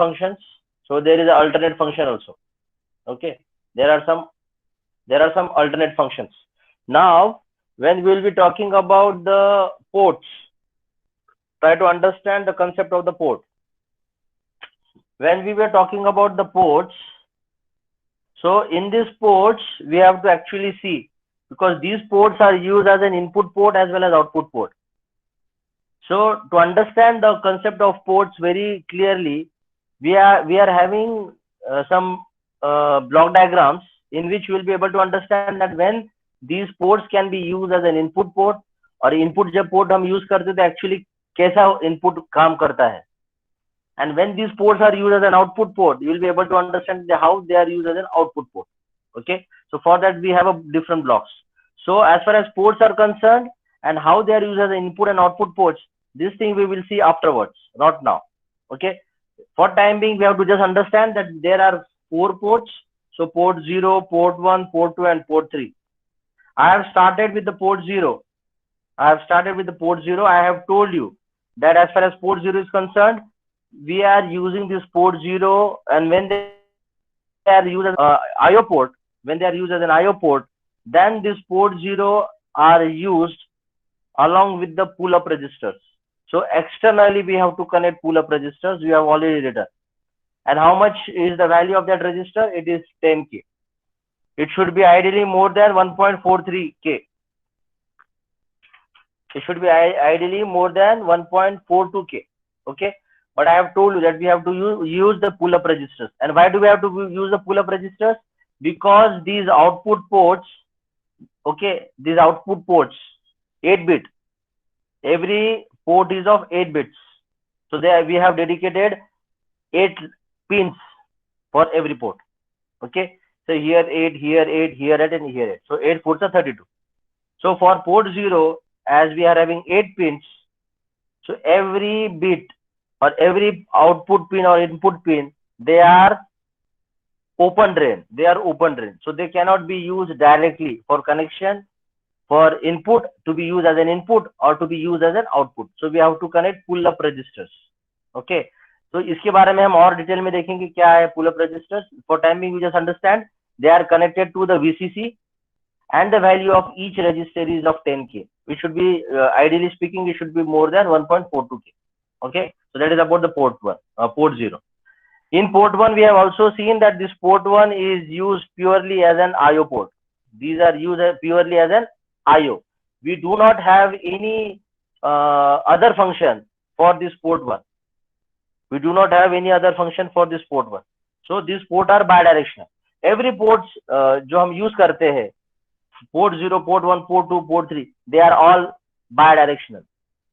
functions. So there is an alternate function also. Okay, there are some alternate functions. Now, when we will be talking about the ports, try to understand the concept of the port. When we were talking about the ports, so in these ports, we have to actually see, because these ports are used as an input port as well as output port. So to understand the concept of ports very clearly, we are having some block diagrams in which we will be able to understand that when these ports can be used as an input port, और input जब port हम use करते तो actually कैसा input काम करता है, and when these ports are used as an output port, you will be able to understand how they are used as an output port. Okay, so for that we have a different blocks. So as far as ports are concerned and how they are used as input and output ports, this thing we will see afterwards, not now. Okay, for time being we have to just understand that there are 4 ports. So port 0, port 1, port 2 and port 3. I have started with the port 0. I have told you that as far as port 0 is concerned, we are using this port 0, and when they are used as IO port, then this port 0 are used along with the pull-up registers. So externally we have to connect pull-up registers. We have already written. And how much is the value of that register? It is 10K. It should be ideally more than 1.43K. It should be ideally more than 1.42K. Okay, but I have told you that we have to use the pull-up registers. And why do we have to use the pull-up registers? Because these output ports, okay, these output ports, 8-bit, every port is of 8 bits. So there we have dedicated 8 pins for every port. Okay, so here 8, here 8, here 8 and here 8. So 8 ports are 32. So for port 0, as we are having 8 pins, so every bit or every output pin or input pin, they are open drain. So they cannot be used directly for connection, for input to be used as an input or to be used as an output. So we have to connect pull-up registers. Okay, so इसके बारे में हम और detail में देखेंगे क्या है pull-up registers. For time being, we just understand they are connected to the VCC, and the value of each register is of 10K. It should be ideally speaking, it should be more than 1.42K. Okay, so that is about the port 0. In port 1, we have also seen that this port 1 is used purely as an IO port. These are used purely as an IO. We do not have any other function for this port 1. So these ports are bidirectional. Every ports जो हम use करते हैं, port 0, port 1, port 2, port 3, they are all bidirectional.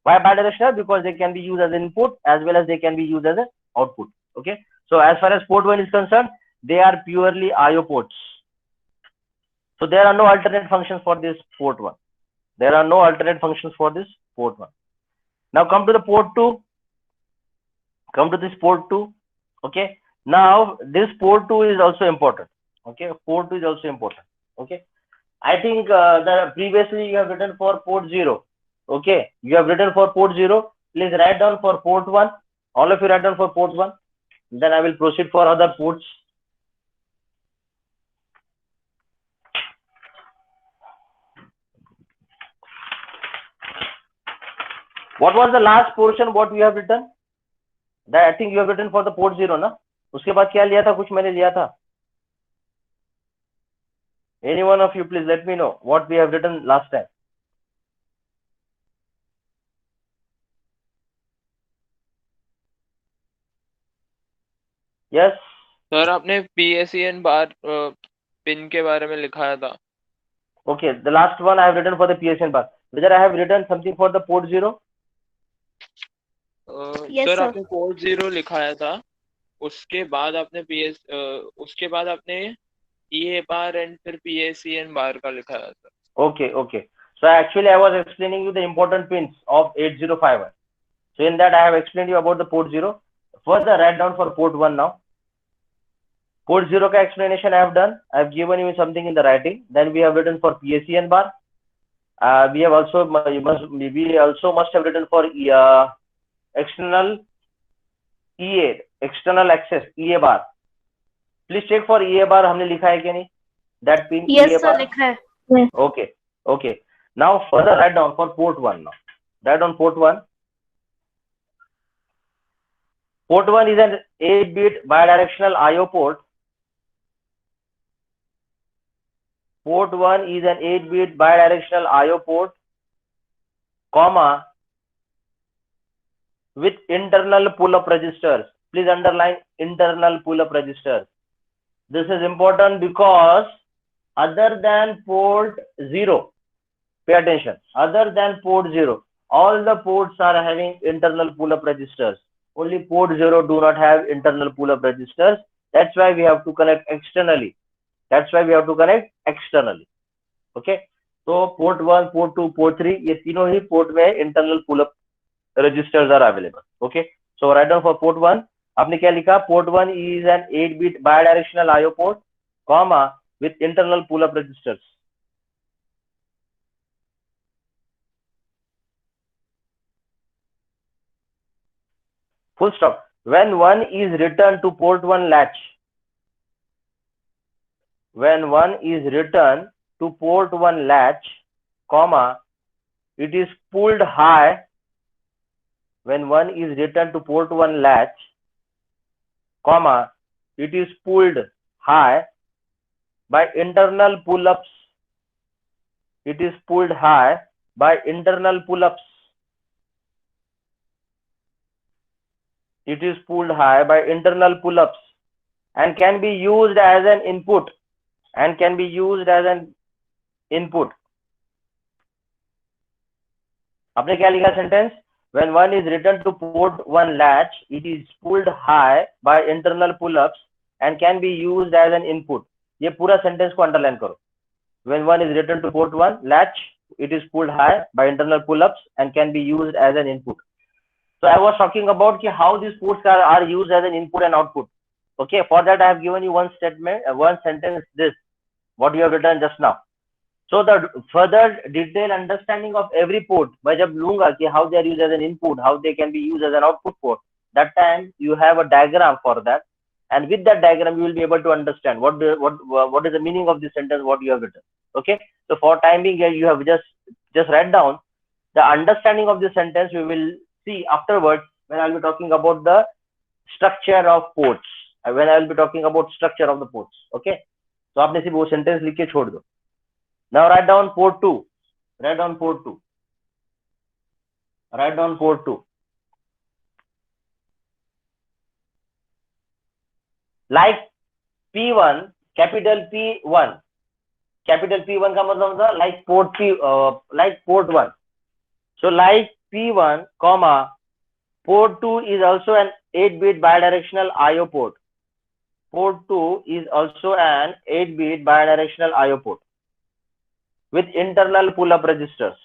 Why bidirectional? Because they can be used as an input as well as they can be used as an output. Okay, so as far as port 1 is concerned, they are purely IO ports. So there are no alternate functions for this port 1. Now come to the port 2. Okay, now this port 2 is also important. Okay, Okay, I think that previously you have written for port 0. Okay, you have written for port 0. Please write down for port 1. All of you write down for port 1. Then I will proceed for other ports. What was the last portion what we have written? That I think you have written for the port 0 ना? उसके बाद क्या लिया था? कुछ मैंने लिया था. Any one of you please let me know what we have written last time. Yes. Sir आपने PSEN बार पिन के बारे में लिखाया था. Okay, the last one I have written for the PSEN bar. Whether I have written something for the port 0? Yes, sir आपने port 0 लिखाया था. उसके बाद आपने EA bar and फिर PSEN bar का लिखाया था. Okay. So actually I was explaining you the important pins of 8051. So in that I have explained you about the port 0. Further write down for port 1 now. Port 0 ka explanation I have done. I have given you something in the writing. Then we have written for PSEN bar. We also must have written for external EA. external access EA bar. Please check for EA bar हमने लिखा है कि नहीं? That pin Yes, EA sir, bar. लिखा है. Okay, okay. Now further write down for port 1 now. Write down port 1. Port 1 is an 8-bit bidirectional IO port. Port 1 is an 8-bit bidirectional IO port, comma, with internal pull-up registers. Please underline internal pull-up registers. This is important because other than port 0, pay attention, other than port 0, all the ports are having internal pull-up registers. Only port 0 do not have internal pull-up registers. That's why we have to connect externally. That's why we have to connect externally. Okay. So port 1, port 2, port 3, ये तीनों ही port में internal pull-up registers are available. Okay. So write down for port 1. आपने क्या लिखा? Port 1 is an 8-bit bidirectional IO port, comma, with internal pull-up registers. Full stop. When 1 is returned to port 1 latch, when 1 is returned to port 1 latch, comma, it is pulled high. When 1 is returned to port 1 latch, comma, it is pulled high by internal pull-ups. It is pulled high by internal pull-ups. It is pulled high by internal pull-ups and can be used as an input. And can be used as an input. आपने क्या लिखा sentence? When 1 is returned to port 1 latch, it is pulled high by internal pull-ups and can be used as an input. ये पूरा sentence को underline करो. When 1 is returned to port 1 latch, it is pulled high by internal pull-ups and can be used as an input. So I was talking about how these ports are used as an input and output. Okay, for that I have given you one statement, one sentence, this, what you have written just now. So the further detailed understanding of every port, मैं जब लूँगा कि how they are used as an input, how they can be used as an output port, that time you have a diagram for that, and with that diagram you will be able to understand what is the meaning of this sentence, what you have written. Okay, so for time being, you have just write down the understanding of this sentence. We will see afterwards when I will be talking about the structure of ports. When I will be talking about structure of the ports. Okay, so आपने सिर्फ वो sentence लिख के छोड़ दो. Now write down port 2. Write down port 2. Write down port 2. Like P1, capital P1. Capital P1 का मतलब होता है like port P, like port 1. So like P1, comma, port 2 is also an 8-bit bidirectional IO port. Port 2 is also an 8-bit bidirectional IO port with internal pull-up registers.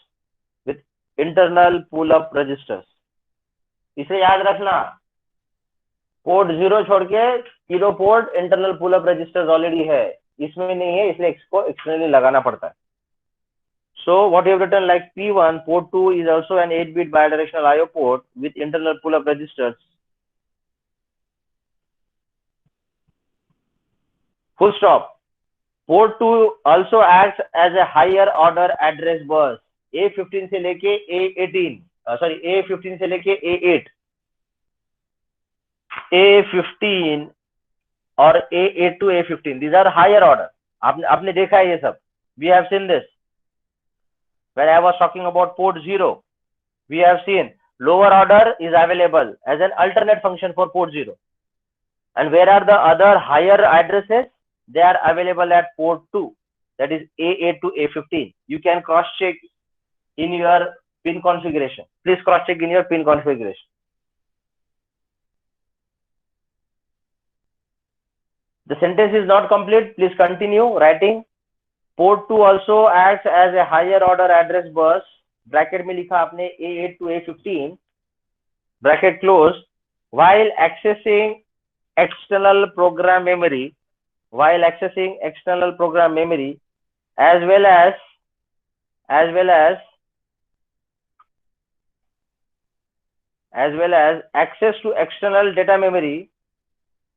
With internal pull-up registers. इसे याद रखना. Port 0 छोड़ के तीनों port internal pull-up registers already है, इसमें नहीं है, इसलिए इसको एक्सटर्नली लगाना पड़ता है. So what you have written like P1, port 2 is also an 8-bit bidirectional IO port with internal pull-up registers. Full stop. Port 2 also acts as a higher order address bus. A15 से लेके A18, sorry, A15 से लेके A8, A15 और A8 to A15. These are higher order. आपने देखा है ये सब. We have seen this. When I was talking about port 0, we have seen lower order is available as an alternate function for port 0. And where are the other higher addresses? They are available at port 2, that is A8 to A15. You can cross check in your pin configuration. Please cross check in your pin configuration. The sentence is not complete. Please continue writing. Port 2 also acts as a higher order address bus. Bracket में लिखा आपने A8 to A15. Bracket close. While accessing external program memory, as well as access to external data memory,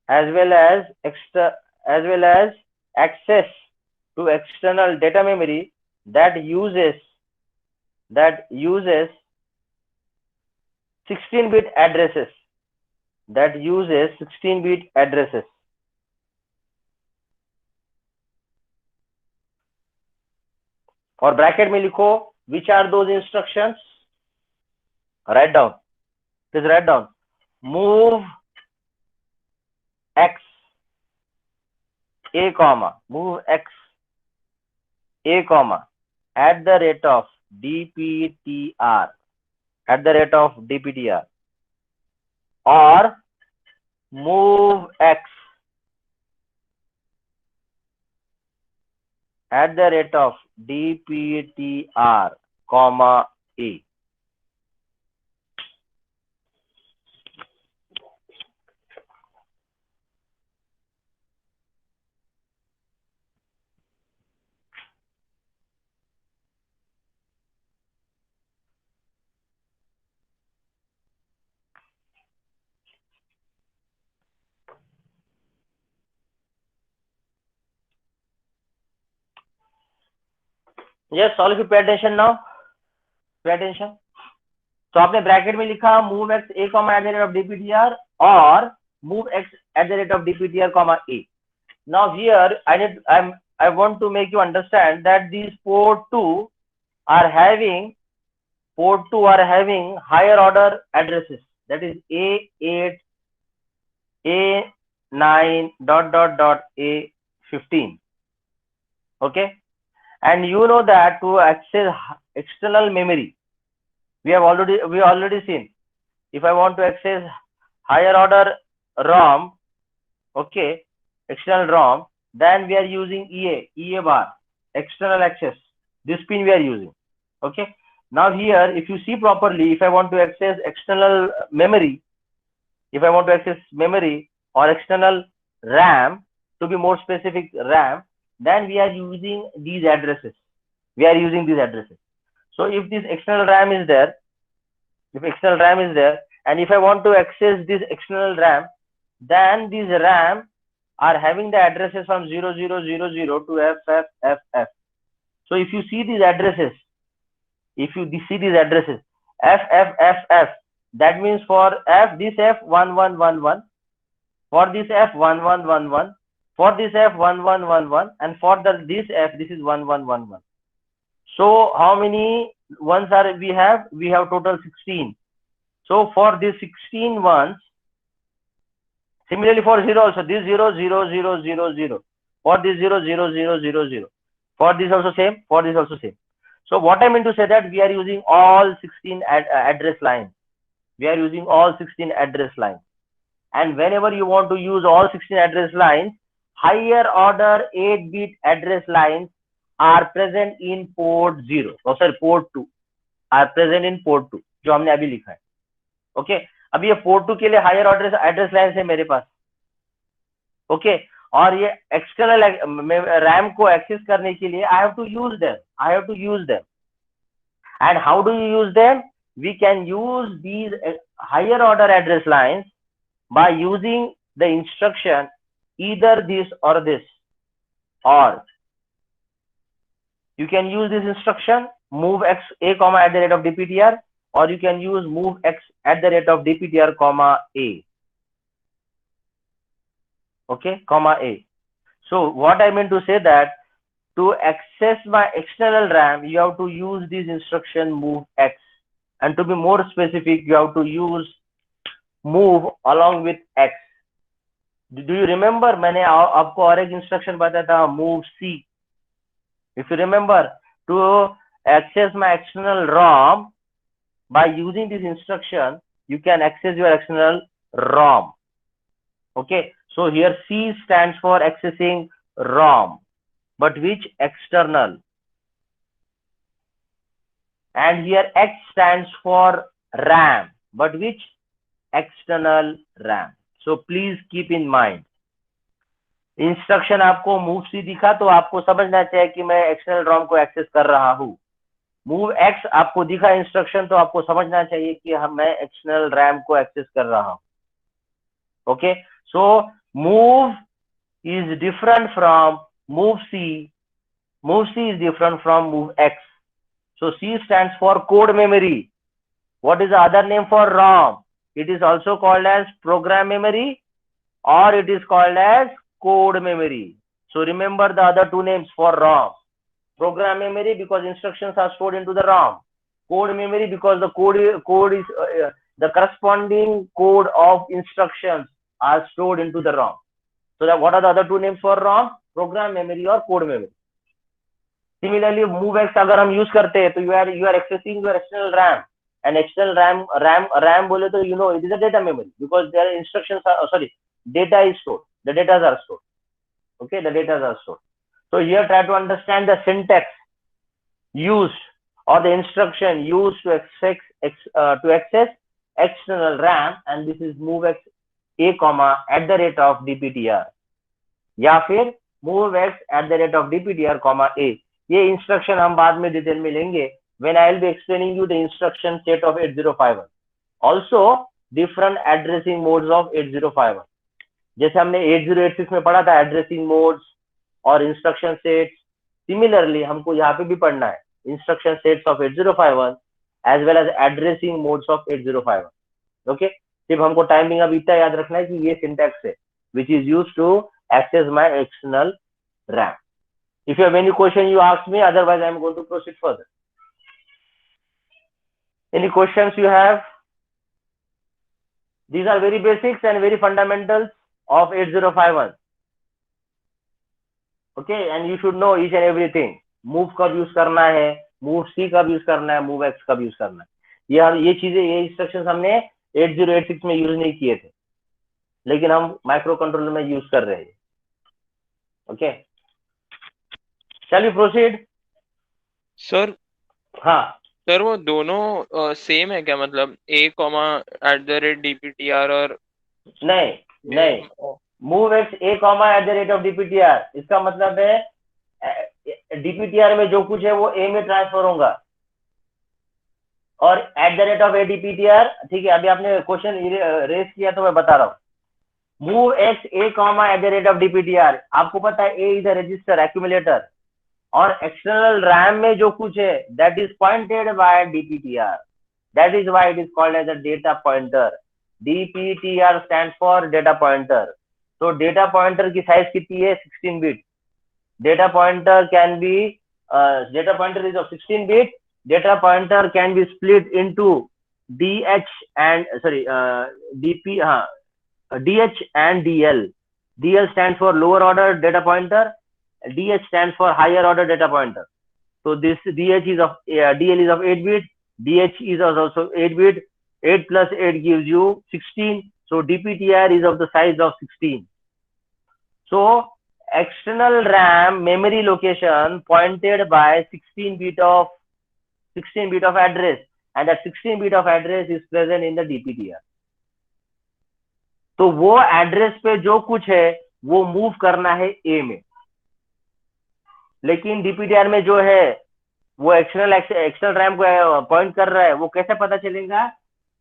as well as access to external data memory that uses 16-bit addresses, और bracket में लिखो which are those instructions. Write down, please write down. Move x a comma at the rate of dptr or move x at the rate of dptr comma a. Yes, all of you pay attention now. Pay attention. तो आपने bracket में लिखा move x a comma at the rate of dptr or move x at the rate of dptr comma a. Now here I want to make you understand that these port 2 are having higher order addresses, that is A8, A9 ... A15. Okay, and you know that to access external memory, we already seen, if I want to access higher order ROM, okay, external ROM, then we are using EA bar, external access. This pin we are using. Okay, now here if you see properly, if I want to access external memory, or external RAM, to be more specific RAM, then we are using these addresses. So if this external RAM is there, and if I want to access this external RAM, then these RAM are having the addresses from 0000 to FFFF. So if you see these addresses, FFFF, that means for F, this F1111, for this F1111, for this F1111, and for this F, this is 1111. So how many ones are we have? We have total 16. So for these 16 ones, similarly for 0 also, this 0 0 0 0 0, for this 0 0 0 0 0, for this also same, for this also same. So what I mean to say that we are using all 16 address lines. And whenever you want to use all 16 address lines, higher order 8-bit address lines are present in port 0, port 2, are present in port 2, जो हमने अभी लिखा है. Okay, अभी ये port 2 के लिए higher order address line है मेरे पास. ओके, और ये एक्सटर्नल रैम को एक्सेस करने के लिए I have to use them. And how do you use them? We can use these higher order address lines by using the instruction either this or this, or you can use this instruction move x a comma at the rate of dptr, or you can use move x at the rate of dptr comma a. Okay, comma a. So what I meant to say that to access my external RAM, you have to use this instruction move x, and to be more specific, you have to use move along with x. Do you remember मैंने आपको और एक instruction बताया था move c. If you remember, to access my external ROM, by using this instruction you can access your external ROM. Okay, so here C stands for accessing ROM, but which external, and here X stands for RAM, but which external RAM. So please keep in mind, instruction आपको move सी दिखा तो आपको समझना चाहिए कि मैं external ROM को access कर रहा हूं. मूव एक्स आपको दिखा इंस्ट्रक्शन तो आपको समझना चाहिए कि मैं एक्सटर्नल रैम को एक्सेस कर रहा हूं. Okay, so Move is different from move C. Move C is different from move X. So C stands for code memory. What is the other name for ROM? It is also called as program memory, or it is called as code memory. So remember the other two names for ROM. Program memory because instructions are stored into the ROM. Code memory because the code is the corresponding code of instructions are stored into the ROM. So that what are the other two names for ROM? Program memory or code memory. Similarly, MoveX अगर हम use करते हैं तो you are accessing your external RAM. And external RAM बोले तो you know it is a data memory because their instructions are data is stored. The data are stored. Okay, the data are stored. So here try to understand the syntax used or the instruction used to access external RAM, and this is MoveX A comma at the rate of DPTR या फिर MoveX at the rate of DPTR comma A. ये instruction हम बाद में detail में लेंगे when I will be explaining you the instruction set of 8051. Also different addressing modes of 8051. जैसे हमने 8086 में पढ़ा था एड्रेसिंग मोड्स और इंस्ट्रक्शन सेट्स, सिमिलरली हमको यहाँ पे भी पढ़ना है instruction sets of 8051 as well as addressing modes of 8051. Okay, सिर्फ हमको टाइमिंग अब इतना याद रखना है कि ये सिंटैक्स है which is used to access my external RAM. If you have any question, you ask me. Otherwise, I am going to proceed further. Any questions you have? These are very basics and very fundamentals of 8051. Okay, and you should know each and everything. Move कब use करना है, move C कब use करना है, move X कब use करना है. ये चीजें, ये इंस्ट्रक्शंस हमने 8086 में यूज नहीं किए थे, लेकिन हम माइक्रो कंट्रोलर में यूज कर रहे हैं. Okay, Shall we proceed? Sir हाँ सर वो दोनों सेम है क्या, मतलब A कॉमा @DPTR और नहीं, MoveX A comma at the rate of DPTR, इसका मतलब है DPTR में जो कुछ है वो A में ट्रांसफर होगा और at the rate of DPTR. ठीक है, अभी आपने क्वेश्चन रेस किया तो मैं बता रहा हूँ. MoveX A comma at the rate of DPTR, आपको पता है A is a register accumulator और एक्सटर्नल रैम में जो कुछ है that is pointed by DPTR. That is why it is called as a data pointer. DPTR stands for data pointer. तो data pointer की साइज कितनी है? 16 bit. Data pointer can be data pointer is of 16 bit. Data pointer can be split into DH and DP, DH and DL. DL stands for lower order data pointer. DH stands for higher order data pointer. So this DH is of DL is of 8 bit. DH is also 8 bit. 8 plus 8 gives you 16. So DPTR is of the size of 16. So external RAM memory location pointed by 16 bit of address, and that 16 bit of address is present in the DPTR. तो वो address पे जो कुछ है वो move करना है A में, लेकिन DPTR में जो है वो एक्सटर्नल रैम को पॉइंट कर रहा है. वो कैसे पता चलेगा?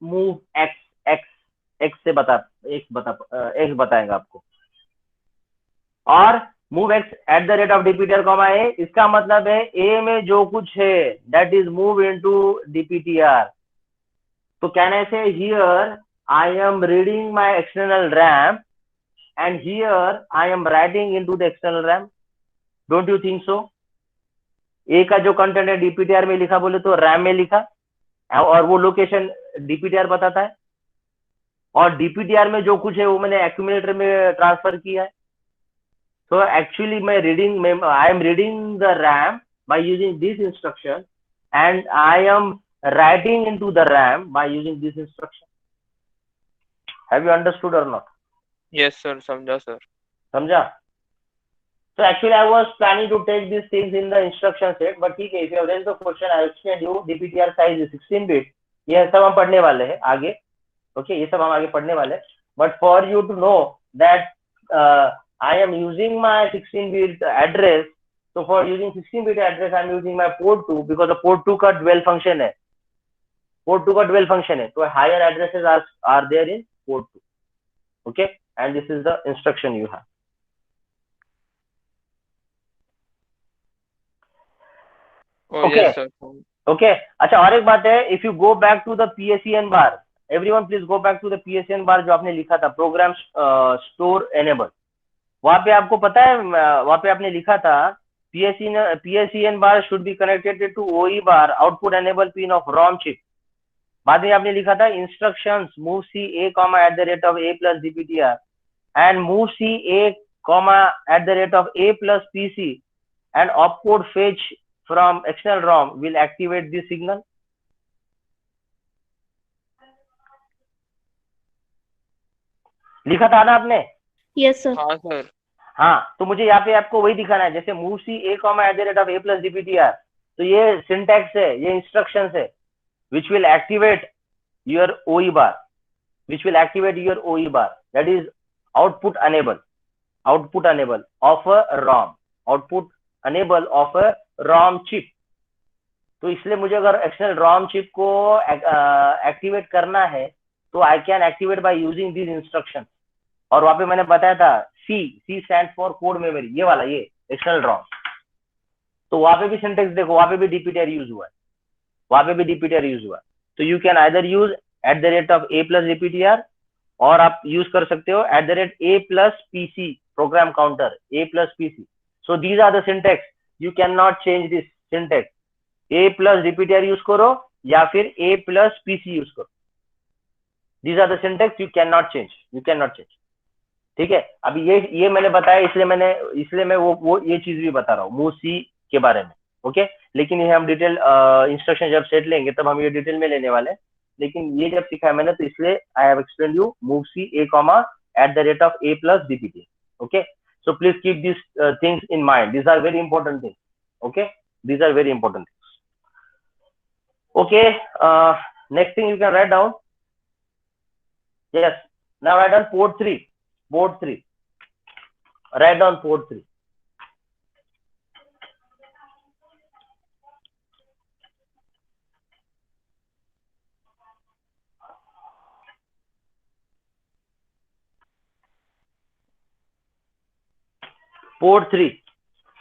मूव एक्स से एक्स बताएगा आपको. और move x eight the rate of DPTR comma A, इसका मतलब है A में जो कुछ है that is move into DPTR. तो कैन आई से here I am reading my external RAM and here I am writing into the external RAM. Don't you think so? A का जो कंटेंट है DPTR में लिखा बोले तो RAM में लिखा और वो लोकेशन DPTR बताता है, और DPTR में जो कुछ है वो मैंने एक्यूमुलेटर में ट्रांसफर किया है. So actually I am reading the RAM by using this instruction and I am writing into the RAM by using this instruction. Have you understood or not? Yes sir, समझा sir. समझा? So actually I was planning to take these things in the instruction set, but ठीक है, if you have raised the question, I explained you DPTR size is 16 bit. ये सब हम पढ़ने वाले हैं आगे. Okay, ये सब हम आगे पढ़ने वाले. But for you to know that I am using my 16 bit address. So for using 16 bit address, I am using my port 2 because the port 2 का dual function है. Port 2 का dual function है. So higher addresses are there in port 2. Okay. and this is the instruction you have. Oh, Okay. yes, sir. Okay. अच्छा, और एक बात है, if you go back to the PSEN bar, everyone please go back to the PSEN bar जो आपने लिखा था, program store enable. वहां पे आपको पता है, वहां पे आपने लिखा था PSEN bar should be connected to OE bar output enable pin of ROM chip. बाद में आपने लिखा था instructions move C A comma at the rate of A plus DPTR and move C A comma at the rate of A plus PC and opcode fetch from external ROM will activate this signal. लिखा था ना आपने? Yes sir. हाँ sir. हाँ, तो मुझे यहाँ पे आपको वही दिखाना है, जैसे move C A comma at the rate of A plus DPTR, तो ये सिंटैक्स है, ये इंस्ट्रक्शंस है which will activate your OE bar, which will activate your OE bar, that is output enable of a ROM, output enable of a ROM chip. तो इसलिए मुझे अगर external ROM chip को एक्टिवेट करना है तो I can activate by using this instruction. और वहां पे मैंने बताया था सी स्टैंड फॉर कोड मेमोरी, ये वाला, ये एक्सटर्नल ROM. तो वहां पे भी सिंटेक्स देखो, वहां पे भी डीपीटीआर यूज हुआ है, तो you can either use at the rate of A plus DPTR, और आप यूज कर सकते हो at the rate A plus PC program counter, A plus PC. So these are the syntax, you can not change this syntax. A plus DPTR use करो या फिर A plus PC use करो. These are the syntax, you can not change. ठीक है, अभी ये मैंने बताया, इसलिए मैं वो ये चीज भी बता रहा हूँ मूव सी के बारे में. ओके, लेकिन ये हम डिटेल इंस्ट्रक्शन जब सेट लेंगे तब हम ये डिटेल में लेने वाले हैं. लेकिन ये जब सिखाया मैंने तो इसलिए I have explain you move C A comma at the rate of A plus DPT. Okay, so please keep this things in mind. These are very important things. Okay, these are very important things. Okay, next thing you can write down. Yes, now write down port 3. Write down port 3. Port 3.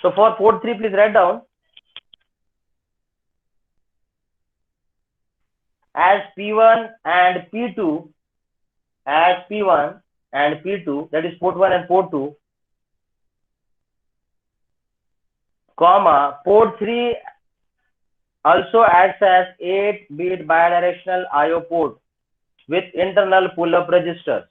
So for port 3, please write down as P1 and P2, that is port 1 and port 2, comma, port 3 also acts as 8-bit bidirectional IO port with internal pull-up registers.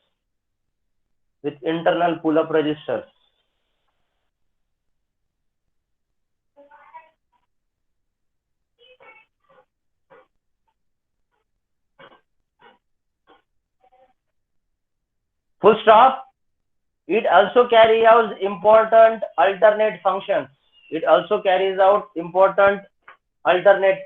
Full stop. It also carries out important alternate functions. It also carries out important alternate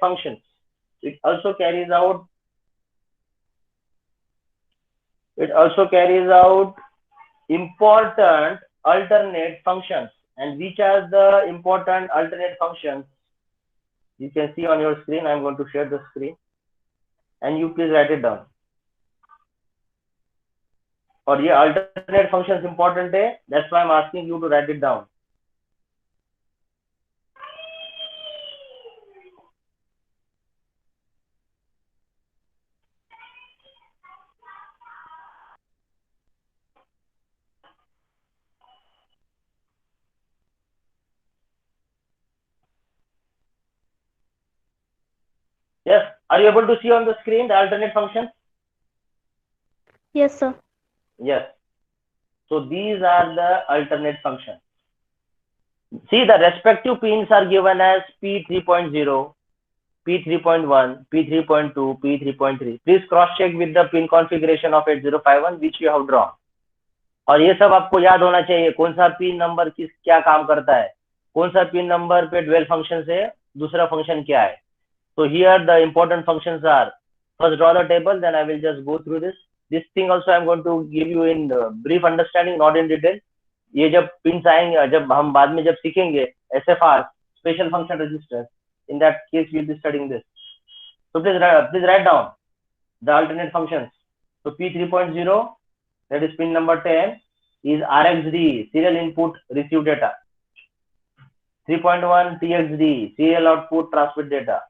functions. And which are the important alternate functions? You can see on your screen. I'm going to share the screen, and you please write it down. और ये alternate functions important है, that's why I'm asking you to write it down. Yes, are you able to see on the screen the alternate functions? Yes, sir. Yes. So these are the alternate functions. See, the respective pins are given as P3.0, P3.1, P3.2, P3.3. Please cross-check with the pin configuration of 8051 which you have drawn. और ये सब आपको याद होना चाहिए, कौन सा pin number क्या काम करता है, कौन सा पिन नंबर पे 12 फंक्शन है, दूसरा फंक्शन क्या है. So here the important functions are, first draw the table, then I will just go through this. This thing also I am going to give you in brief understanding, not in detail. ये जब pins आएंगे, जब हम बाद में जब सीखेंगे SFR, special function registers, in that case we will be studying this. So please write down the alternate functions. So P3.0, that is pin number 10, is RxD, serial input receive data. 3.1 TXD, serial output transmit data.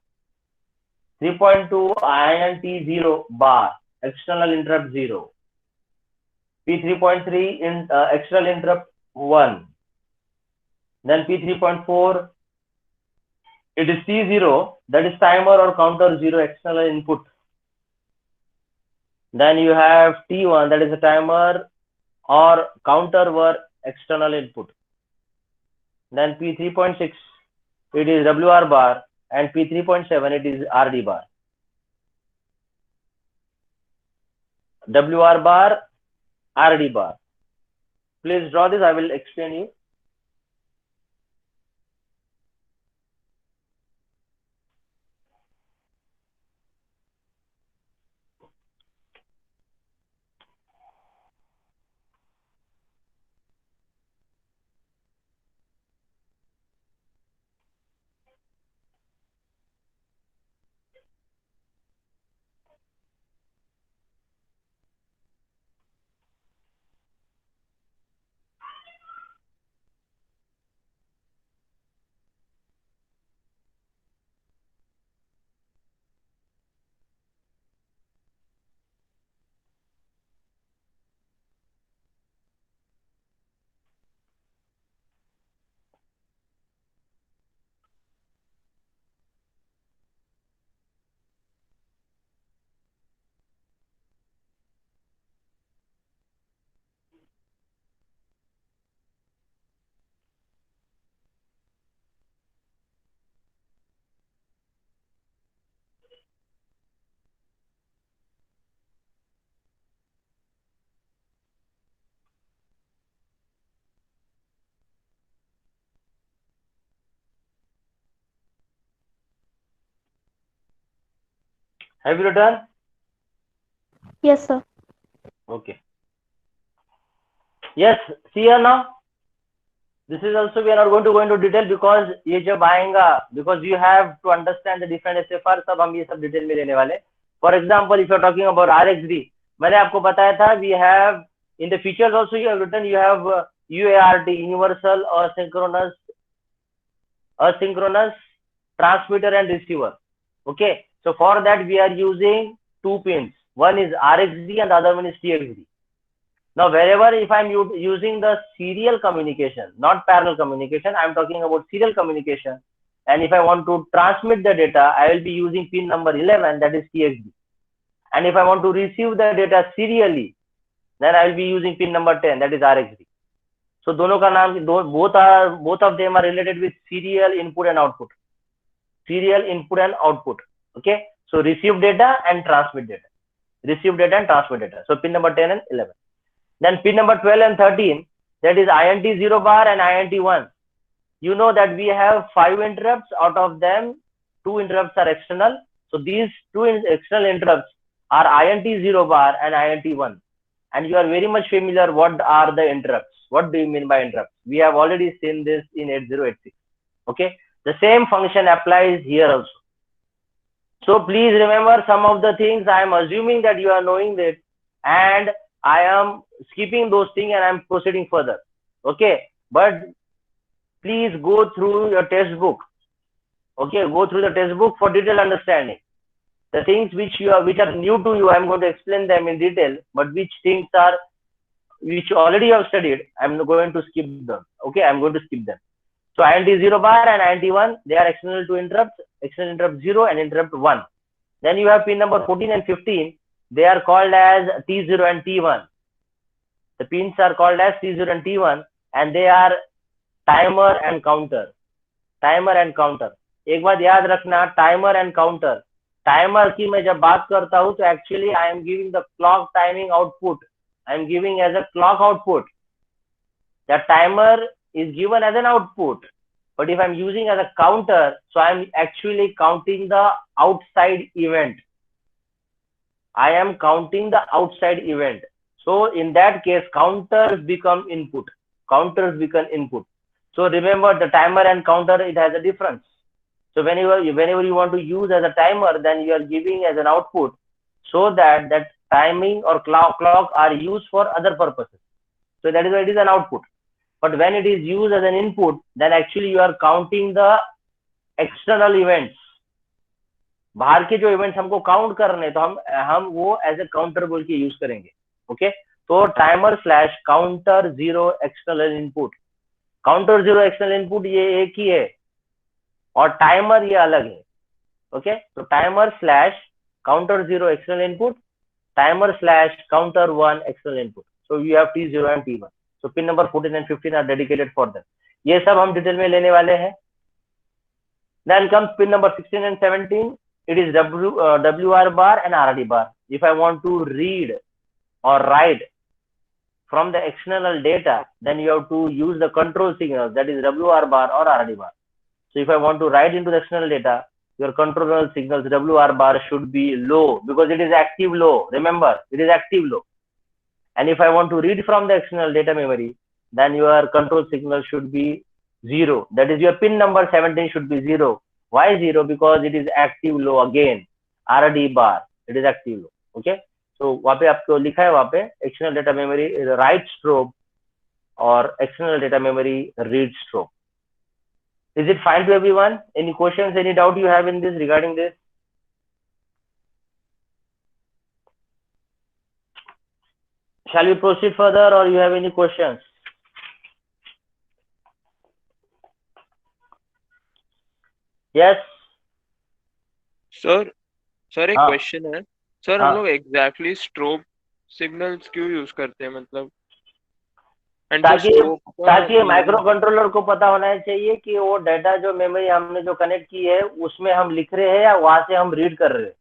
3.2 INT0 bar, external interrupt 0. P3.3 in external interrupt 1. Then P3.4, it is T0, that is timer or counter 0 external input. Then you have T1, that is a timer or counter were external input. Then P3.6, it is WR bar, and P3.7, it is RD bar. WR bar, RD bar. Please draw this, I will explain you. Have you done? Yes, sir. Okay. Yes, see here now. This is also we are not going to go into detail because ये जब आएगा, because you have to understand the different SFR, सब हम ये सब detail में लेने वाले. For example, if you are talking about RxD, मैंने आपको बताया था we have in the features also you have written you have UART, universal asynchronous transmitter and receiver. Okay, so for that we are using two pins. One is RxD and the other one is TXD. Now, wherever if I'm using the serial communication, not parallel communication, I'm talking about serial communication. And if I want to transmit the data, I will be using pin number 11, that is TXD. And if I want to receive the data serially, then I will be using pin number 10, that is RxD. So, दोनों का नाम both of them are related with serial input and output. Serial input and output. Okay. So, receive data and transmit data. Receive data and transmit data. So, pin number 10 and 11. Then pin number 12 and 13, that is INT0 bar and INT1. You know that we have 5 interrupts, out of them 2 interrupts are external. So these 2 external interrupts are INT0 bar and INT1. And you are very much familiar what are the interrupts. What do you mean by interrupts? We have already seen this in 8086. Okay. The same function applies here also. So please remember some of the things. I am assuming that you are knowing that, and I am skipping those things and I'm proceeding further. Okay, but please go through your textbook. Okay, go through the textbook for detailed understanding. The things which are new to you, I'm going to explain them in detail. But which already you have studied, I'm going to skip them. Okay, I'm going to skip them. So INT0 bar and INT1, they are external to interrupts, external interrupt 0 and interrupt 1. Then you have pin number 14 and 15. They are called as T0 and T1. The pins are called as T0 and T1, and they are timer and counter. Timer and counter. एक बात याद रखना, timer and counter. Timer की मैं जब बात करता हूँ तो actually I am giving the clock timing output. I am giving as a clock output. The timer is given as an output. But if I'm using as a counter, so I'm actually counting the outside event. I am counting the outside event. So in that case, counters become input. Counters become input. So remember the timer and counter, it has a difference. So whenever you want to use as a timer, then you are giving as an output so that timing or clock are used for other purposes. So that is why it is an output. But when it is used as an input, then actually you are counting the external events. बाहर के जो events हमको count करने, तो हम वो as a counter बोल के यूज करेंगे. ओके, तो timer slash counter zero external input. Counter zero external input ये एक ही है और टाइमर ये अलग है. ओके, तो timer slash counter zero external input, timer slash counter one external input. So you have T0 and T1. So pin number 14 and 15 are dedicated for that. ये सब हम डिटेल में लेने वाले हैं. Then comes pin number 16 and 17. It is WR bar and RD bar. If I want to read or write from the external data, then you have to use the control signals, that is WR bar or RD bar. So if I want to write into the external data, your control signals WR bar should be low because it is active low. Remember, it is active low. And if I want to read from the external data memory, then your control signal should be 0. That is, your pin number 17 should be 0. Why 0? Because it is active low again. RD bar, it is active low. Okay, so वहाँ पे आपको लिखा है, वहाँ पे external data memory write strobe और external data memory read strobe. Is it fine to everyone? Any questions, any doubt you have in this regarding this? Shall we proceed further or you have any questions? Yes. Sir एक हाँ. Question है sir. हाँ. हम लोग exactly strobe signals क्यों use करते हैं, मतलब एंड ताकि माइक्रो कंट्रोलर को पता होना चाहिए कि वो डाटा जो मेमोरी हमने जो कनेक्ट की है उसमें हम लिख रहे हैं या वहां से हम रीड कर रहे हैं.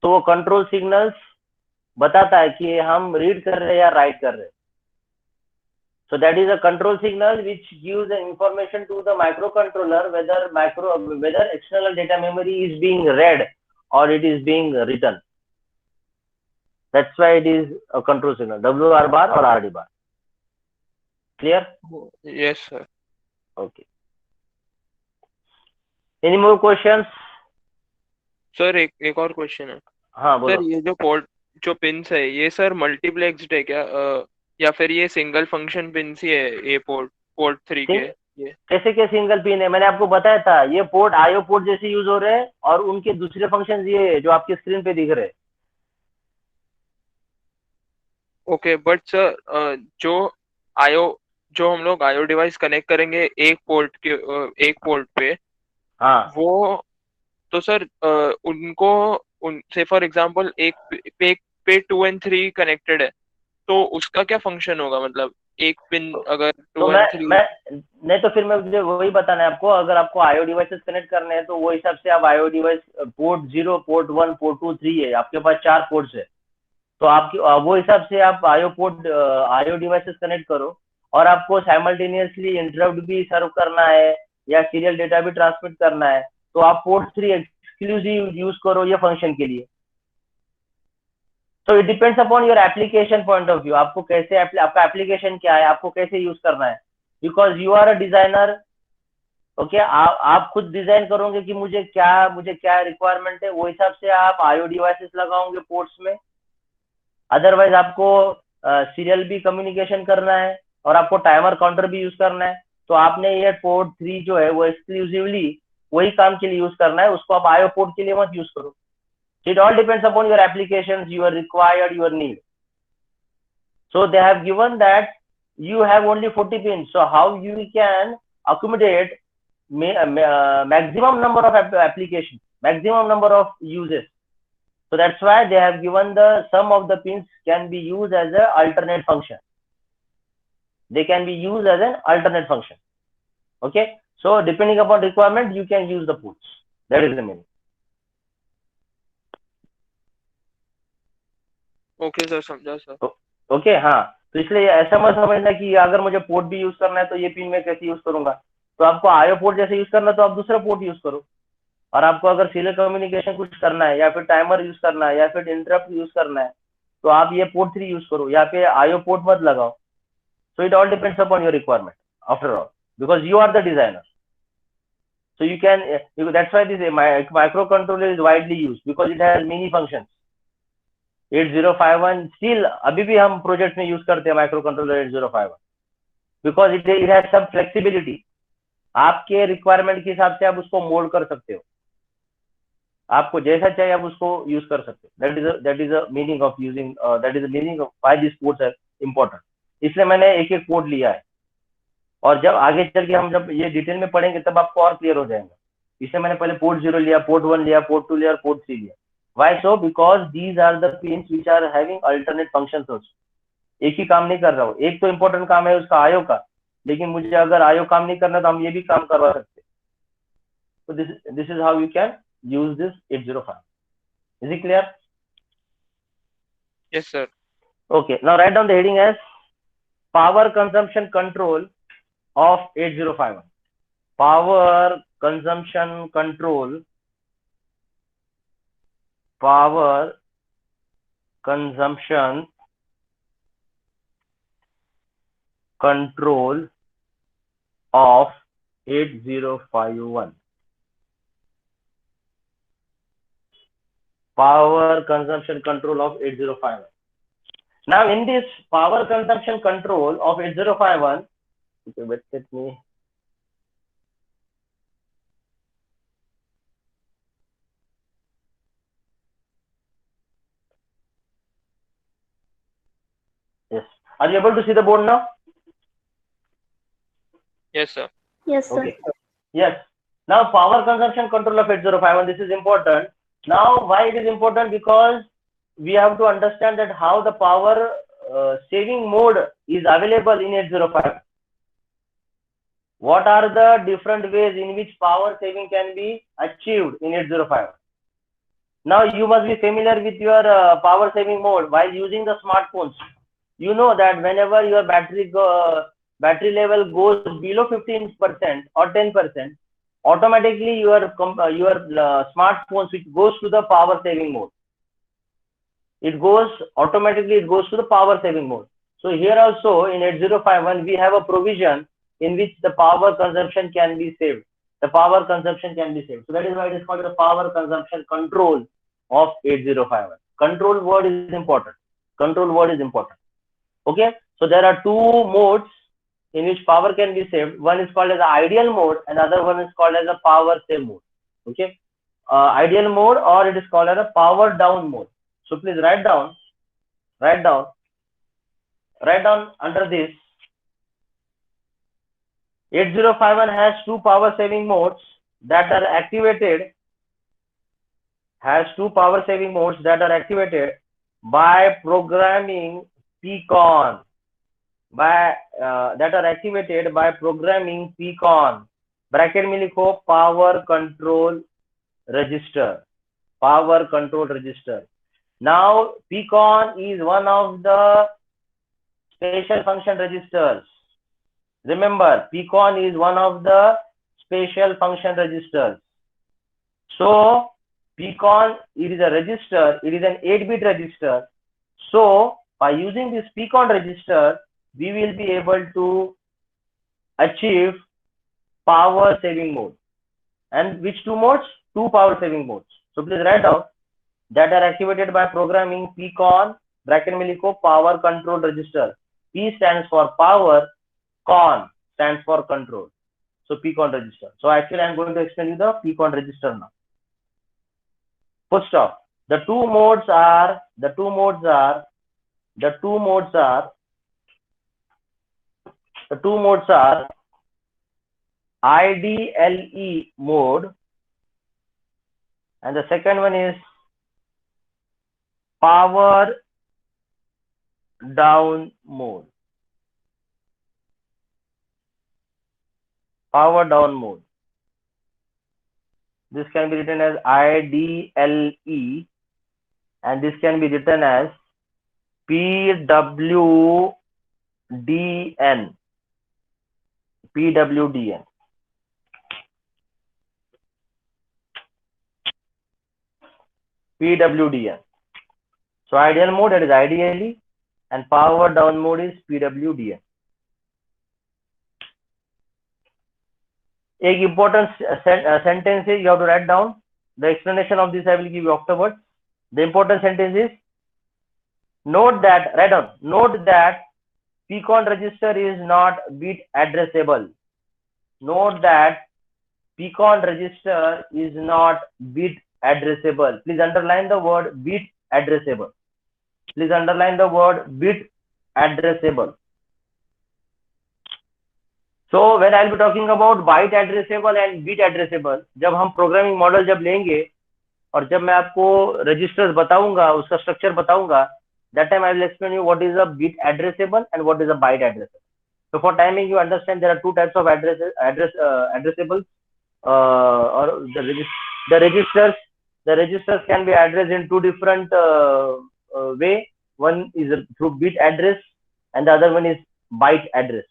तो वो कंट्रोल सिग्नल्स बताता है कि हम रीड कर रहे हैं या राइट कर रहे हैं. So that is a control signal which gives the information to the microcontroller whether external data memory is being read or it is being written. That's why it is a control signal, WR bar or RD bar. Clear? Yes sir. Okay. Any more questions? Sir एक और question है. हाँ बोलो. Sir ये जो port जो pins है ये सर मल्टीप्लेक्स्ड है क्या, या फिर ये सिंगल फंक्शन पिन्स ही है ये पोर्ट 3 के? ये कैसे के सिंगल पिन है? मैंने आपको बताया था, ये पोर्ट आईओ पोर्ट जैसे यूज हो रहे हैं और उनके दूसरे फंक्शंस ये जो आपकी स्क्रीन पे दिख रहे हैं. ओके, बट सर जो हम लोग आईओ डिवाइस कनेक्ट करेंगे एक पोर्ट पे, हाँ, वो तो सर से फॉर एग्जांपल एक पे 2 and 3 कनेक्टेड है, तो उसका क्या फंक्शन होगा? मतलब एक पिन अगर 2 and 3 नहीं तो फिर मैं मुझे वही बताना है आपको. अगर आपको आईओ डिवाइसेस कनेक्ट करने हैं तो वो हिसाब से आप IO device port 0, port 1, port 2, 3 है, आपके पास 4 पोर्ट्स है. तो आपकी वो हिसाब से आप आईओ डिवाइसेस कनेक्ट करो और आपको साइमल्टेनियसली इंटरप्ट भी सर्व करना है या सीरियल डेटा भी ट्रांसमिट करना है, तो आप पोर्ट 3 एक्सक्लूसिव यूज करो ये फंक्शन के लिए. So it depends upon your application point of view. आपको कैसे आपका एप्लीकेशन क्या है, आपको कैसे यूज करना है. Because you are a designer, okay, आप खुद डिजाइन करोगे कि मुझे क्या रिक्वायरमेंट है, वो हिसाब से आप आईओ डिवाइसेस लगाओगे पोर्ट्स में. अदरवाइज आपको सीरियल भी कम्युनिकेशन करना है और आपको टाइमर काउंटर भी यूज करना है, तो आपने ये पोर्ट 3 जो है वो एक्सक्लूसिवली वही काम के लिए यूज करना है, उसको आप आईओ पोर्ट के लिए मत यूज करो. It all depends upon your applications, your required, your need. So they have given that you have only 40 pins. So how you can accommodate maximum number of applications, maximum number of uses. So that's why they have given the sum of the pins can be used as an alternate function. They can be used as an alternate function. Okay. So depending upon requirement, you can use the ports. That is the meaning. Okay sir, समझा sir. Okay, हाँ. तो इसलिए ऐसा मत समझना कि अगर मुझे पोर्ट भी यूज करना है तो ये पिन में कैसे यूज करूंगा. तो आपको आईओ पोर्ट जैसे यूज करना है तो आप दूसरा पोर्ट यूज करो. और आपको अगर सीरियल कम्युनिकेशन कुछ करना है या फिर टाइमर यूज करना है या फिर इंटरप्ट यूज करना है तो आप ये पोर्ट 3 यूज करो, या फिर आईओ पोर्ट मत लगाओ. So it all depends upon your requirement after all, because you are the designer. So you can, that's why this microcontroller is widely used because it has many functions. 8051 still अभी भी हम project में use करते हैं microcontroller 8051 because it has some flexibility. आपके requirement के हिसाब से आप उसको मोल्ड कर सकते हो. आपको जैसा चाहिए आप उसको यूज कर सकते हो. That is a meaning of using, that is the meaning of why this ports are important. इसलिए मैंने एक एक पोर्ट लिया है और जब आगे चल के हम जब ये डिटेल में पढ़ेंगे तब आपको और क्लियर हो जाएगा. इसलिए मैंने पहले पोर्ट 0 लिया, पोर्ट 1 लिया, पोर्ट 2 लिया और पोर्ट 3 लिया. Why so? Because these are the pins which are having alternate functions also. एक ही काम नहीं कर रहा हूँ. एक तो इंपॉर्टेंट काम है उसका आयो का, लेकिन मुझे अगर आयो काम नहीं करना तो हम ये भी काम करवा सकते. तो this is how you can use this 805. Is it clear? Yes, sir. Okay. Now write down the heading as power consumption control of 8051. Power consumption control. Power consumption control of 8051. Power consumption control of 8051. Now in this power consumption control of 8051, okay, wait, let me. Yes. Are you able to see the board now? Yes, sir. Yes, sir. Okay. Yes. Now power consumption control of 8051. This is important. Now why it is important? Because we have to understand that how the power saving mode is available in 8051. What are the different ways in which power saving can be achieved in 8051? Now you must be familiar with your power saving mode while using the smartphones. You know that whenever your battery level goes below 15% or 10%, automatically your smartphone switch goes to the power saving mode. It goes to the power saving mode. So here also in 8051 we have a provision in which the power consumption can be saved. The power consumption can be saved. So that is why it is called the power consumption control of 8051. Control word is important. Control word is important. Okay. So there are two modes in which power can be saved. One is called as the ideal mode and the other one is called as a power save mode. Okay. Ideal mode, or it is called as a power down mode. So please write down under this. 8051 has two power saving modes that are activated. By programming PCON. That are activated by programming PCON. Bracket में लिखो power control register. Power control register. Now PCON is one of the special function registers. Remember, PCON is one of the special function registers. So PCON, it is a register. It is an 8-bit register. So by using this PCON register, we will be able to achieve power saving mode. And which two modes? Two power saving modes. So please write down that are activated by programming PCON. Bracket में लिखो power control register. P stands for power, con stands for control. So PCON register. So actually I am going to explain you the PCON register now. Full stop. The two modes are IDLE mode, and the second one is power down mode. Power down mode. This can be written as IDLE and this can be written as PWDN. PWDN. PWDN. So ideal mode, that is IDLE, and power down mode is PWDN. A important sentence is, you have to write down. The explanation of this I will give you afterwards. The important sentence is, Note that, write down, note that PCON register is not bit addressable. Note that PCON register is not bit addressable. Please underline the word bit addressable. Please underline the word bit addressable. So when I'll be talking about byte addressable and bit addressable, जब हम programming model जब लेंगे और जब मैं आपको registers बताऊंगा, उसका स्ट्रक्चर बताऊंगा, that time I will explain you what is a bit addressable and what is a byte addressable. So for timing, you understand there are two types of addressables, or the registers. The registers can be addressed in two different way. One is through bit address, and the other one is byte address.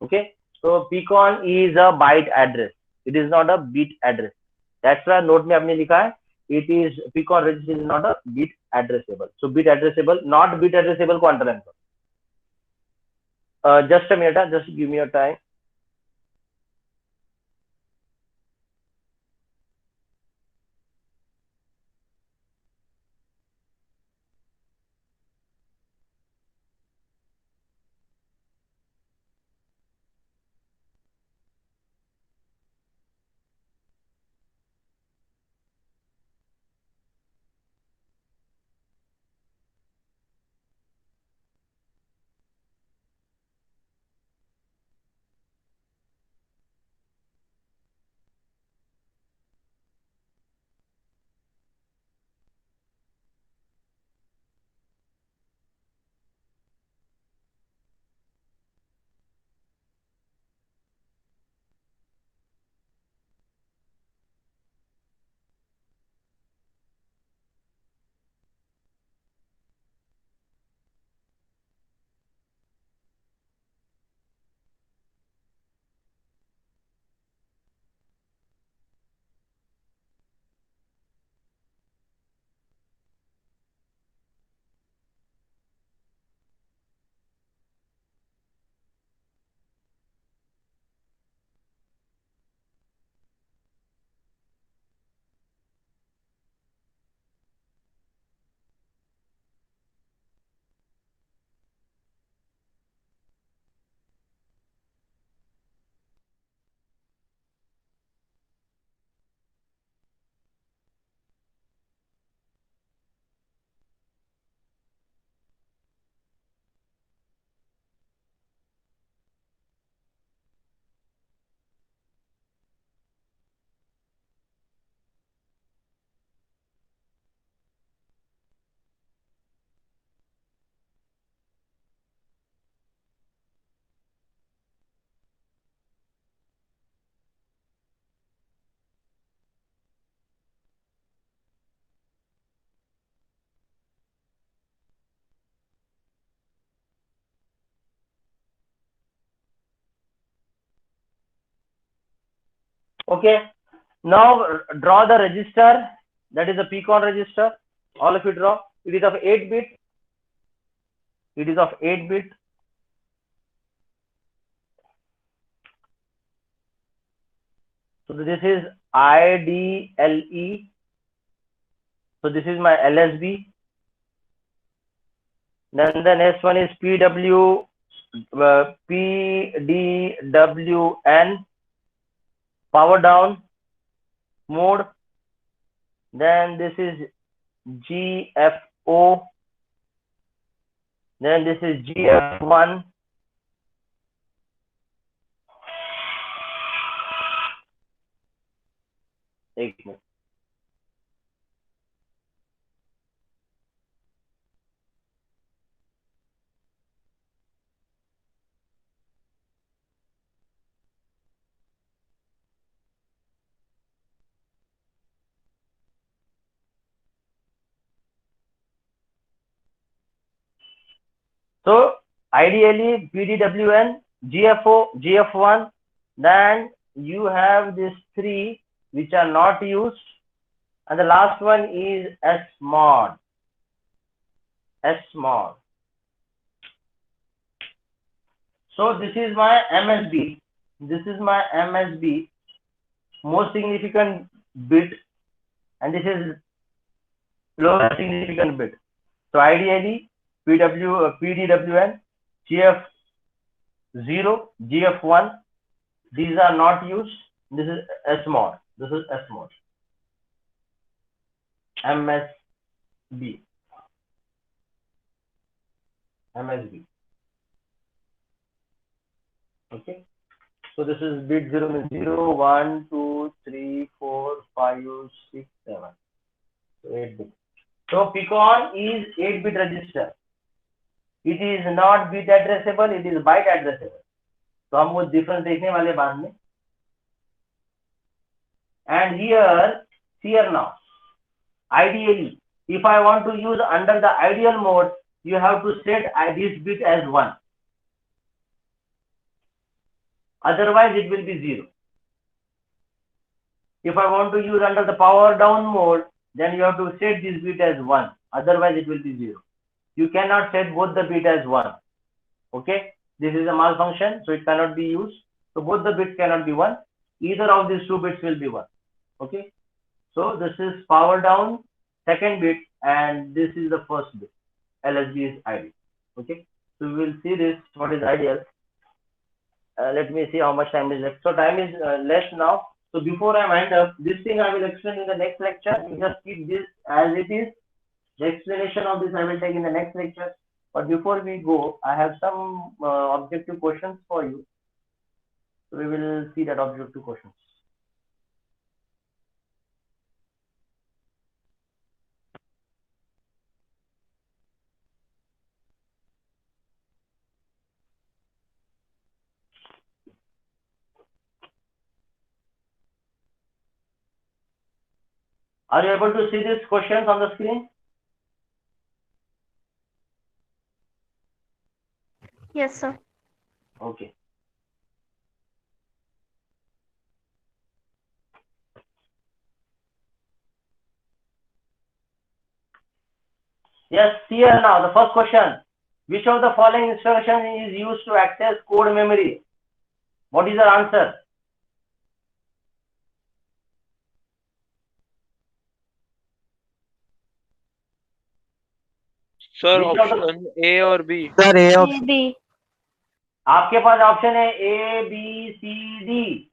Okay, so PCON is a byte address. It is not a bit address. That's why note में आपने लिखा है it is PCON register is not a bit addressable. So bit addressable, not bit addressable को underline करो. Just a minute, just give me your time. Okay, now draw the register, that is the PCON register. All of you draw. It is of 8 bit. It is of 8 bit. So this is IDLE. So this is my LSB. Then the next one is PDWN, power down mode. Then this is GFO. Then this is GF1. एक minute. So ideally PDWN, GFO, GF1, then you have these three which are not used, and the last one is SMOD. SMOD. So this is my MSB. This is my MSB, most significant bit, and this is lowest significant bit. So ideally PDWN, GF0, GF1. These are not used. This is SMOD. This is SMOD. MSB. MSB. Okay. So this is bit 0 means 0, 1, 2, 3, 4, 5, 6, 7. So 8 bit. So PCON is 8-bit register. It is not bit addressable, it is byte addressable. तो हम वो difference देखने वाले बाद में. And here now, ideally, if I want to use under the ideal mode, you have to set this bit as 1. Otherwise, it will be 0. If I want to use under the power down mode, then you have to set this bit as 1. Otherwise, it will be 0. You cannot set both the bit as 1. Okay? This is a malfunction, so it cannot be used. So both the bits cannot be 1. Either of these 2 bits will be 1. Okay? So this is power down, second bit, and this is the first bit. LSB is ideal. Okay? So we will see this, what is ideal. Let me see how much time is left. So time is less now. So before I wind up, this thing I will explain in the next lecture. You just keep this as it is. The explanation of this I will take in the next lecture. But before we go, I have some objective questions for you. So we will see that objective questions. Are you able to see these questions on the screen? Yes, sir. Okay. Yes, here now, the first question. Which of the following instruction is used to access code memory? What is your answer? Sir Which of the- option A और B. Sir A A, option. B. आपके पास option है A B C D.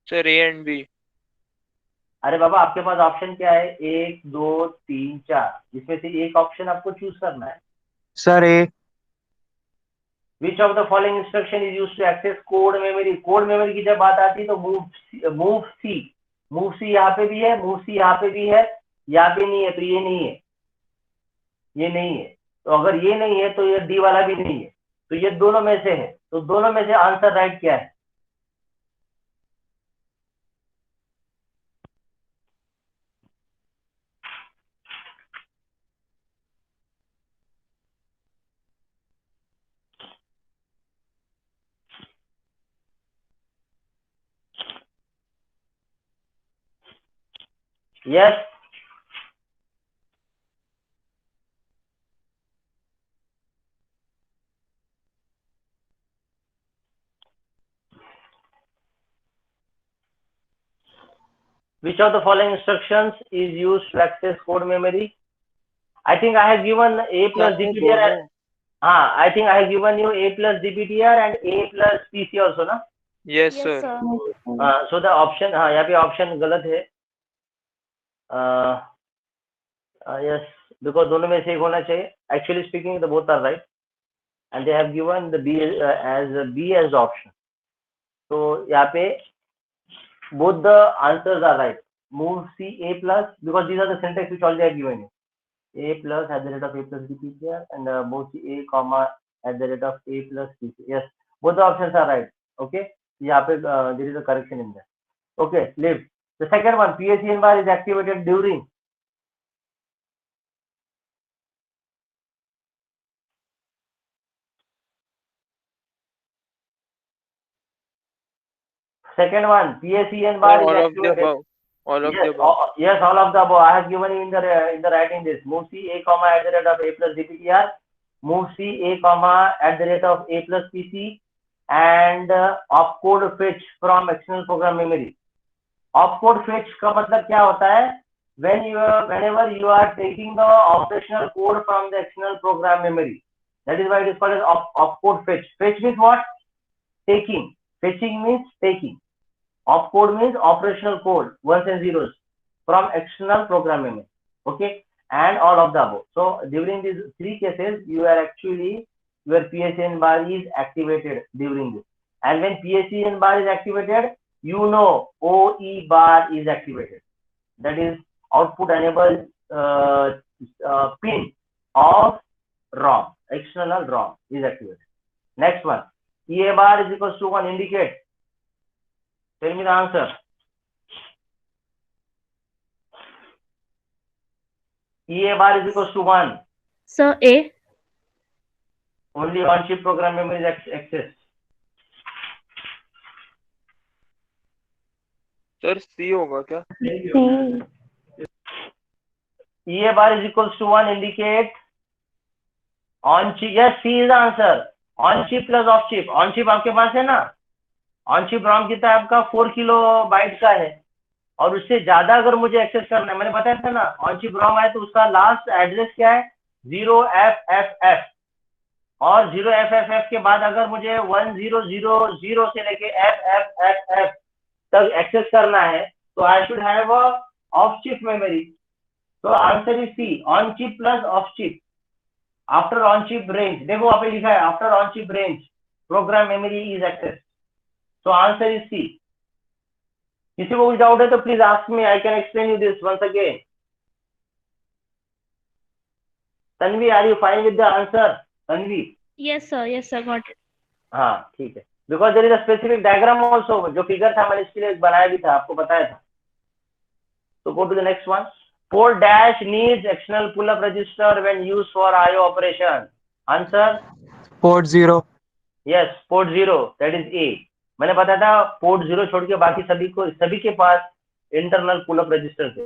Sir A and B. अरे बाबा आपके पास option क्या है? 1 2 3 4. इसमें से एक ऑप्शन आपको चूज करना है. Sir A. Which of the following instruction is used to access code memory? Code memory की जब बात आती है तो move C यहाँ पे भी है, move C यहाँ पे भी है, यहाँ पे नहीं है तो ये नहीं है, ये नहीं है. तो अगर ये नहीं है तो ये डी वाला भी नहीं है. तो ये दोनों में से है. तो दोनों में से आंसर राइट क्या है? Yes. Which of the following instructions is used to access code memory? I think I have given A plus DPTR. And, I think I have given you A plus DPTR and A plus PC also, na? Yes Yes, sir. sir. So the option, यहाँ पे option गलत है. Yes, because दोनों में से एक होना चाहिए. Actually speaking, the both are right, and they have given the B as the option. So यहाँ पे both the answers are right. Move C A plus, because these are the syntax which already I have given you. A plus at the rate of A plus DPTR and move C A comma at the rate of A plus PC. Yes, both the options are right. Okay, यहाँ पे there is a correction in there. Okay, leave. The second one, PSEN bar is activated during. Second one, PSEN bar is All of the activated. above. All of the Yes, above. yes, all of the above. I have given you in the writing this. Move C A comma at the rate of A plus DPTR. Move C A comma at the rate of A plus PC and opcode fetch from external program memory. Opcode fetch का मतलब क्या होता है? whenever you are taking the operational code from the external program memory. That is why it is called as opcode fetch. Fetch means what? Taking. Fetching means taking. Opcode means operational code, ones and zeros, from external program memory. Okay, and all of the above. So during these three cases, your PSEN bar is activated during this. And when PSEN bar is activated, you know OE bar is activated. That is output enable pin of ROM, external ROM is activated. Next one, EA bar is equals to 1 indicate. Tell me the answer. EA bar is equals to 1. Sir, A. Only on-chip program memory is accessed. Sir C होगा क्या? C. EA bar is equals to 1 indicate on-chip. Yes, C is the answer. On-chip plus off-chip. On-chip आपके पास है ना? On-chip ROM कितना है आपका? 4 kilobyte का है. और उससे ज्यादा अगर मुझे एक्सेस करना है, मैंने बताया था ना, ऑन-चिप ROM है तो उसका लास्ट एड्रेस क्या है? 0FFF. और 0FFF के बाद अगर मुझे 1000 से लेके FFFF तक एक्सेस करना है तो I should have a off chip memory. तो answer is C, on chip plus off chip. After on chip range, देखो वहां पे लिखा है after on chip range program memory is access. तो आंसर इज सी. किसी को कुछ डाउट है तो please ask me, I can explain you this once again. Tanvi, are you fine with the answer? Tanvi? Yes, sir, got it. हाँ ठीक है. Because there is a specific diagram also, जो figure था मैंने इसके लिए बनाया भी था, आपको बताया था. So go to the next one. Port dash needs external pull-up register when used for I/O operation. Answer? Port 0. Yes, port 0. That is A. मैंने बताया था port 0 छोड़ के बाकी सभी के पास internal pull-up register थे.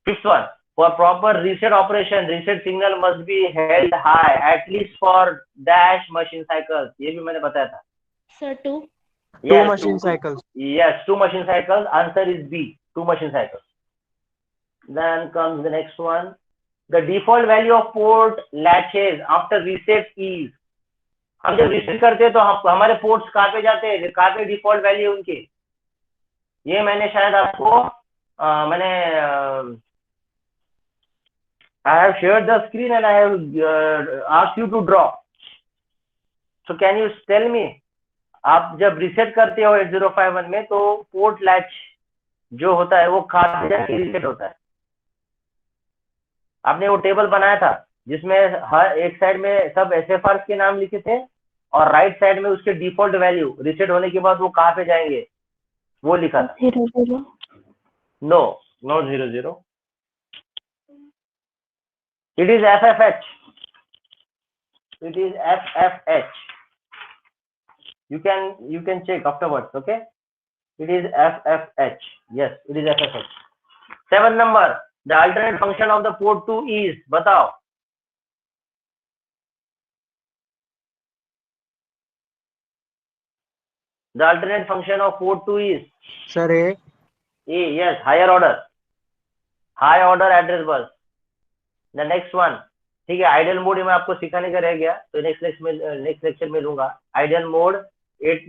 Fifth one. For proper reset operation, reset signal must be held high at least for dash machine cycles. ये भी मैंने बताया था. Sir, 2. Yes, 2 machine cycles. Yes, 2 machine cycles. Answer is B. 2 machine cycles. Then comes the next one. The default value of port latches after reset is. हम जब reset करते हैं तो हमारे ports कहाँ पे जाते हैं? कहाँ पे default value उनके? ये मैंने शायद आपको I have shared the screen and I have asked you to draw. So can you tell me, आप जब reset करते हो 8051 में तो port latch जो होता है वो कहाँ पे जाके reset होता है? आपने वो टेबल बनाया था जिसमें हर एक साइड में सब SFR के नाम लिखे थे और राइट साइड में उसके डिफॉल्ट वैल्यू रिसेट होने के बाद वो कहाँ पे जाएंगे वो लिखा था. 0. No, not 00. It is FFH. It is FFH. You can check afterwards. Okay. It is FFH. Yes, it is FFH. 7 number. The alternate function of the port 2 is. बताओ. The alternate function of port 2 is. Sir, A. A. Yes, higher order. High order address bus. The next one. ठीक है, ideal mode में आपको सिखाने का रह गया तो नेक्स्ट लेक्चर में लूंगा. आइडियल मोड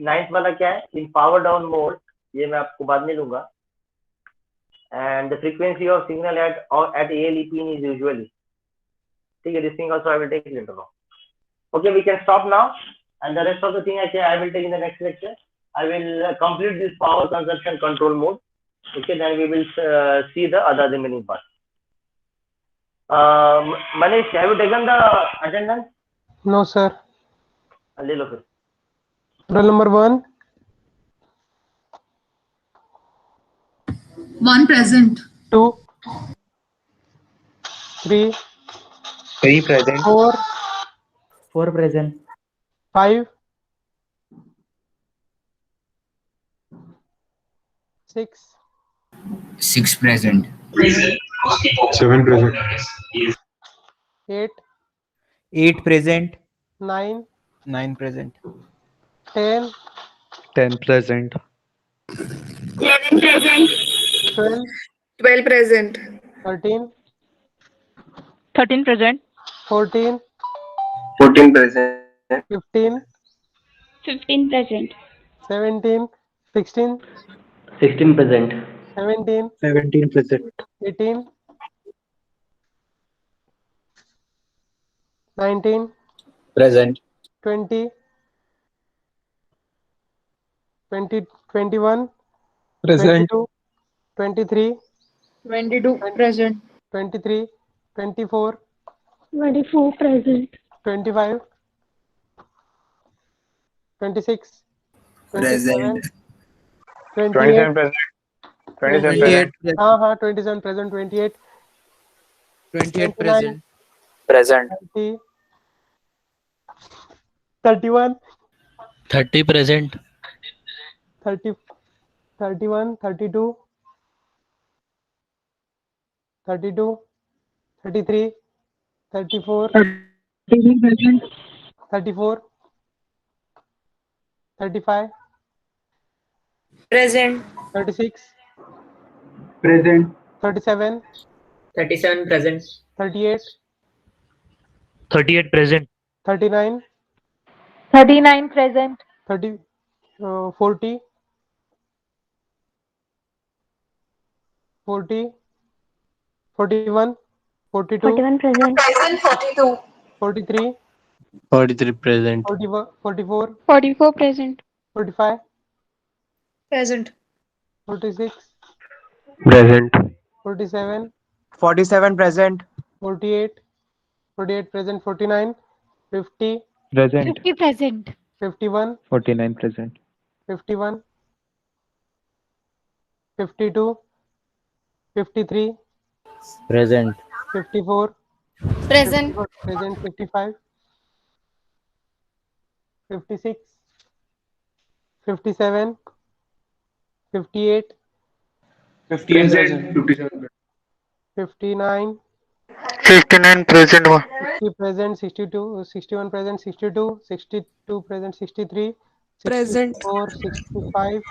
9th वाला क्या है? इन पावर डाउन मोड, ये मैं आपको बाद में लूंगा. And the frequency of signal at ALE pin is usually. ठीक है, this thing also I will take later on. Okay, we can stop now, and the rest of the thing I will take in the next lecture. I will complete this power consumption control mode. Okay, then we will see the other remaining part. Manish, have you taken the attendance? No, sir. ले लो फिर. Roll number 1. 1 present. 2. 3. 3 present. 4. 4 present. 5. 6. 6 present. 7 present. 8. 8 present. 9. 9 present. 10. 10 present. 11 present. 12. 12 present. 13, 13 present. 14, 14 present. 15, 15 present. 17, 16, 16 present. 17, 17 present. 18, 19, Present. 20, 20, 21, Present. 22, 23, 22 present. 23, 24, 24 present. 25, 26, 27, Present. 28, 28 present. हाँ 27 present, 28, 28 29, present. Present. 30, 31, 30 present. 30, 31, 32, 32, 33, 34, 33 present. 34, 35, Present. 36, Present. 37, 37 present. 38, 38 present. 39, 39 present. 30, 40, 40, 41, 42, 41 present. 43, 43 present. 44, 44 present. 45, Present. 46, Present. 47, 47 present. 48, 48 present, 49, 50, Present. 50 present. 51, 49 present. 51, 52, 53, Present. 54, Present. 54 present, 55, 56, 57, 58, 58 present. 57. 59, 59 present. 60 present, 62, 61 present, 62, 62 present, 63, Present. 64, 65,